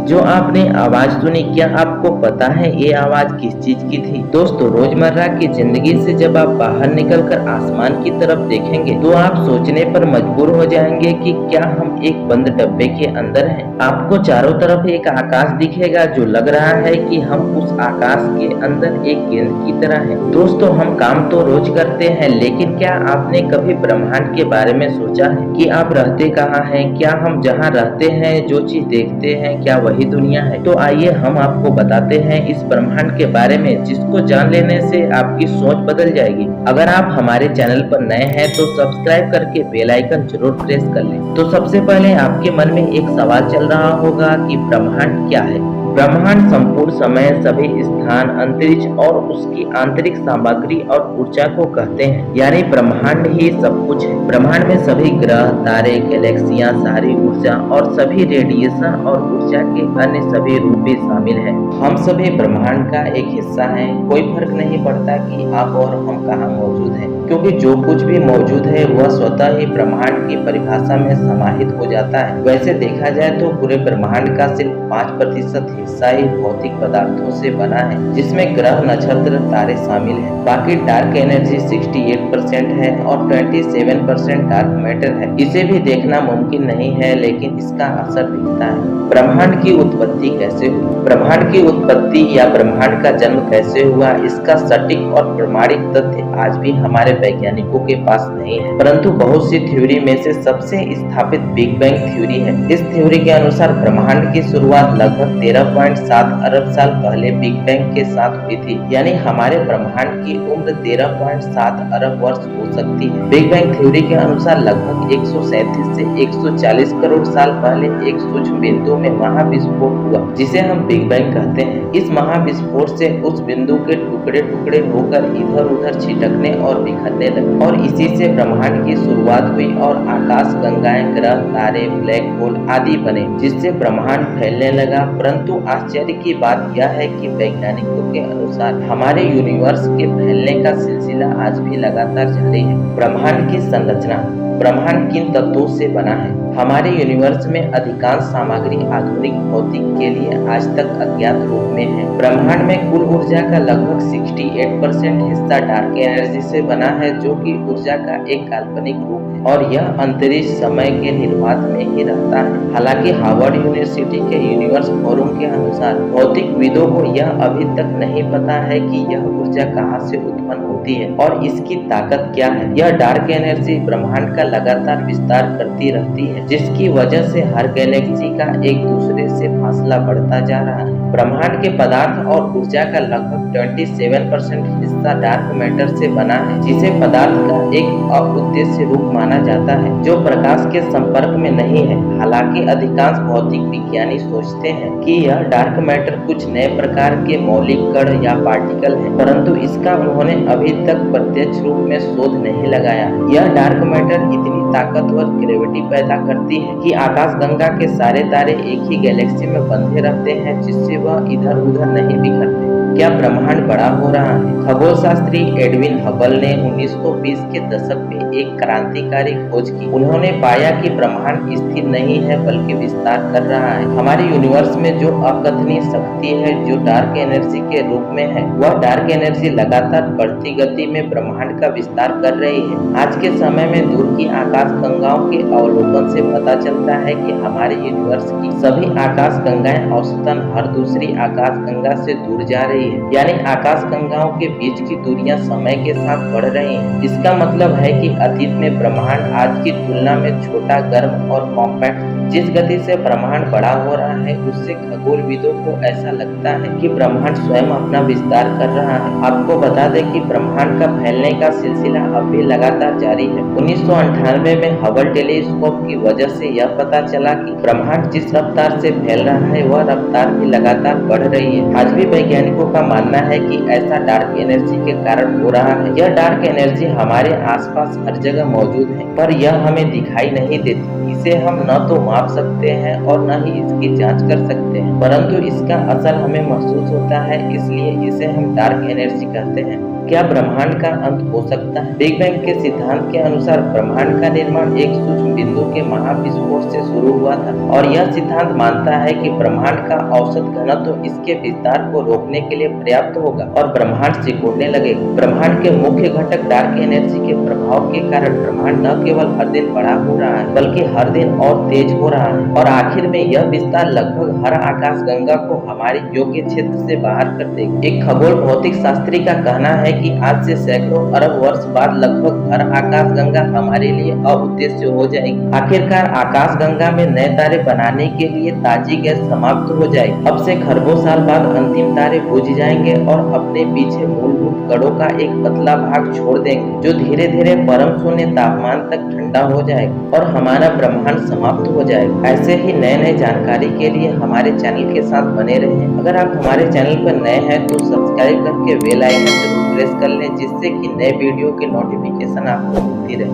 जो आपने आवाज सुनी, क्या आपको पता है ये आवाज किस चीज की थी? दोस्तों, रोजमर्रा की जिंदगी से जब आप बाहर निकलकर आसमान की तरफ देखेंगे तो आप सोचने पर मजबूर हो जाएंगे कि क्या हम एक बंद डब्बे के अंदर हैं। आपको चारों तरफ एक आकाश दिखेगा जो लग रहा है कि हम उस आकाश के अंदर एक गेंद की तरह हैं। दोस्तों, हम काम तो रोज करते हैं, लेकिन क्या आपने कभी ब्रह्मांड के बारे में सोचा है कि आप रहते कहाँ हैं? क्या हम जहाँ रहते हैं, जो चीज देखते हैं, क्या वही दुनिया है? तो आइए हम आपको बताते हैं इस ब्रह्मांड के बारे में, जिसको जान लेने से आपकी सोच बदल जाएगी। अगर आप हमारे चैनल पर नए हैं तो सब्सक्राइब करके बेल आइकन जरूर प्रेस कर लें। तो सबसे पहले आपके मन में एक सवाल चल रहा होगा कि ब्रह्मांड क्या है। ब्रह्मांड संपूर्ण समय, सभी स्थान, अंतरिक्ष और उसकी आंतरिक सामग्री और ऊर्जा को कहते हैं। यानी ब्रह्मांड ही सब कुछ है। ब्रह्मांड में सभी ग्रह, तारे, गैलेक्सियां, सारी ऊर्जा और सभी रेडिएशन और ऊर्जा के अन्य सभी रूप भी शामिल हैं। हम सभी ब्रह्मांड का एक हिस्सा हैं। कोई फर्क नहीं पड़ता कि आप और हम कहाँ मौजूद हैं, क्योंकि जो कुछ भी मौजूद है वह स्वतः ही ब्रह्मांड की परिभाषा में समाहित हो जाता है। वैसे देखा जाए तो पूरे ब्रह्मांड का सिर्फ 5% हिस्सा ही भौतिक पदार्थों से बना है, जिसमें ग्रह, नक्षत्र, तारे शामिल हैं। बाकी डार्क एनर्जी 68% है और 27% डार्क मैटर है। इसे भी देखना मुमकिन नहीं है, लेकिन इसका असर दिखता है। ब्रह्मांड की उत्पत्ति कैसे हुई? ब्रह्मांड की उत्पत्ति या ब्रह्मांड का जन्म कैसे हुआ, इसका सटीक और प्रमाणिक तथ्य आज भी हमारे वैज्ञानिकों के पास नहीं है, परंतु बहुत सी थ्योरी में से सबसे स्थापित बिग बैंग थ्योरी है। इस थ्योरी के अनुसार ब्रह्मांड की शुरुआत लगभग 13.7 अरब साल पहले बिग बैंग के साथ हुई थी। यानी हमारे ब्रह्मांड की उम्र 13.7 अरब वर्ष हो सकती है। बिग बैंग थ्योरी के अनुसार लगभग 137 से 140 करोड़ साल पहले एक सूक्ष्म बिंदु में महाविस्फोट हुआ, जिसे हम बिग बैंग कहते हैं। इस महाविस्फोट से उस बिंदु के टुकड़े टुकड़े होकर इधर उधर छिटकने और बिखरने लगे, और इसी से ब्रह्मांड की शुरुआत हुई और आकाश गंगाएं, ग्रह, तारे, ब्लैक होल आदि बने, जिससे ब्रह्मांड फैलने लगा। परंतु आश्चर्य की बात यह है कि वैज्ञानिकों के अनुसार हमारे यूनिवर्स के फैलने का सिलसिला आज भी लगातार जारी है। ब्रह्मांड की संरचना। ब्रह्मांड किन तत्वों से बना है? हमारे यूनिवर्स में अधिकांश सामग्री आधुनिक भौतिक के लिए आज तक अज्ञात रूप में है। ब्रह्मांड में कुल ऊर्जा का लगभग 68% हिस्सा डार्क एनर्जी से बना है, जो कि ऊर्जा का एक काल्पनिक रूप है और यह अंतरिक्ष समय के निर्वात में ही रहता है। हालांकि हार्वर्ड यूनिवर्सिटी के यूनिवर्स फोरम के अनुसार भौतिकविदों को यह अभी तक नहीं पता है कि यह ऊर्जा कहाँ से उत्पन्न होती है और इसकी ताकत क्या है। यह डार्क एनर्जी ब्रह्मांड का लगातार विस्तार करती रहती है, जिसकी वजह से हर गैलेक्सी का एक दूसरे से फासला बढ़ता जा रहा है। ब्रह्मांड के पदार्थ और ऊर्जा का लगभग 27% हिस्सा डार्क मैटर से बना है, जिसे पदार्थ का एक अउद्देश्य रूप माना जाता है, जो प्रकाश के संपर्क में नहीं है। हालांकि अधिकांश भौतिक विज्ञानी सोचते हैं कि यह डार्क मैटर कुछ नए प्रकार के मौलिक कण या पार्टिकल है, परंतु इसका उन्होंने अभी तक प्रत्यक्ष रूप में शोध नहीं लगाया। यह डार्क मैटर इतनी ताकतवर ग्रेविटी पैदा करती है कि आकाशगंगा के सारे तारे एक ही गैलेक्सी में बंधे रहते हैं, जिससे वह इधर उधर नहीं बिखरते। क्या ब्रह्मांड बड़ा हो रहा है? खगोल शास्त्री एडविन हबल ने 1920 के दशक में एक क्रांतिकारी खोज की। उन्होंने पाया कि ब्रह्मांड स्थिर नहीं है बल्कि विस्तार कर रहा है। हमारे यूनिवर्स में जो अकथनीय शक्ति है, जो डार्क एनर्जी के रूप में है, वह डार्क एनर्जी लगातार बढ़ती गति में ब्रह्मांड का विस्तार कर रही है। आज के समय में दूर की आकाश गंगाओं के अवलोकन से पता चलता है कि हमारे यूनिवर्स की सभी आकाश गंगाएं औसतन हर दूसरी आकाश गंगा से दूर जा रही है। यानी आकाश गंगाओं के बीच की दूरियां समय के साथ बढ़ रही हैं। इसका मतलब है कि अतीत में ब्रह्मांड आज की तुलना में छोटा, गर्म और कॉम्पैक्ट। जिस गति से ब्रह्मांड बड़ा हो रहा है, उससे खगोलविदों को ऐसा लगता है कि ब्रह्मांड स्वयं अपना विस्तार कर रहा है। आपको बता दें कि ब्रह्मांड का फैलने का सिलसिला अब भी लगातार जारी है। 1998 में हबल टेलीस्कोप की वजह से यह पता चला कि ब्रह्मांड जिस रफ्तार से फैल रहा है, वह रफ्तार भी लगातार बढ़ रही है। आज भी वैज्ञानिकों का मानना है कि ऐसा डार्क एनर्जी के कारण हो रहा है। यह डार्क एनर्जी हमारे आसपास हर जगह मौजूद है, पर यह हमें दिखाई नहीं देती। इसे इसे हम न तो माप सकते हैं और न ही इसकी जांच कर सकते हैं, परंतु इसका असर हमें महसूस होता है, इसलिए इसे हम डार्क एनर्जी कहते हैं। क्या ब्रह्मांड का अंत हो सकता है? बिग बैंग के सिद्धांत के अनुसार ब्रह्मांड का निर्माण एक सूक्ष्म बिंदु के महाविस्फोट से शुरू हुआ था और यह सिद्धांत मानता है कि ब्रह्मांड का औसत घनत्व इसके विस्तार को रोकने के लिए पर्याप्त होगा और ब्रह्मांड सिकुड़ने लगेगा। ब्रह्मांड के मुख्य घटक डार्क एनर्जी के प्रभाव के कारण ब्रह्मांड न केवल हर दिन बड़ा हो रहा है बल्कि हर दिन और तेज हो रहा है और आखिर में यह विस्तार लगभग हर आकाश गंगा को हमारे योग्य क्षेत्र से बाहर कर देगा। एक खगोल भौतिक शास्त्री का कहना है कि आज से सैकड़ों अरब वर्ष बाद लगभग हर आकाश गंगा हमारे लिए अउद्देश्य हो जाएगी। आखिरकार आकाश गंगा में नए तारे बनाने के लिए ताजी गैस समाप्त हो जाएगी। अब से खरबों साल बाद अंतिम तारे बुझ जाएंगे और अपने पीछे मूलभूत कणों का एक पतला भाग छोड़ देंगे जो धीरे धीरे परम शून्य तापमान तक ठंडा हो जाएगा और हमारा ब्रह्मांड समाप्त हो जाएगा। ऐसे ही नए नए जानकारी के लिए हमारे चैनल के साथ बने रहें। अगर आप हमारे चैनल पर नए हैं तो सब्सक्राइब करके बेल आइकन जरूर प्रेस कर लें, जिससे कि नए वीडियो के नोटिफिकेशन आपको मिलती रहे।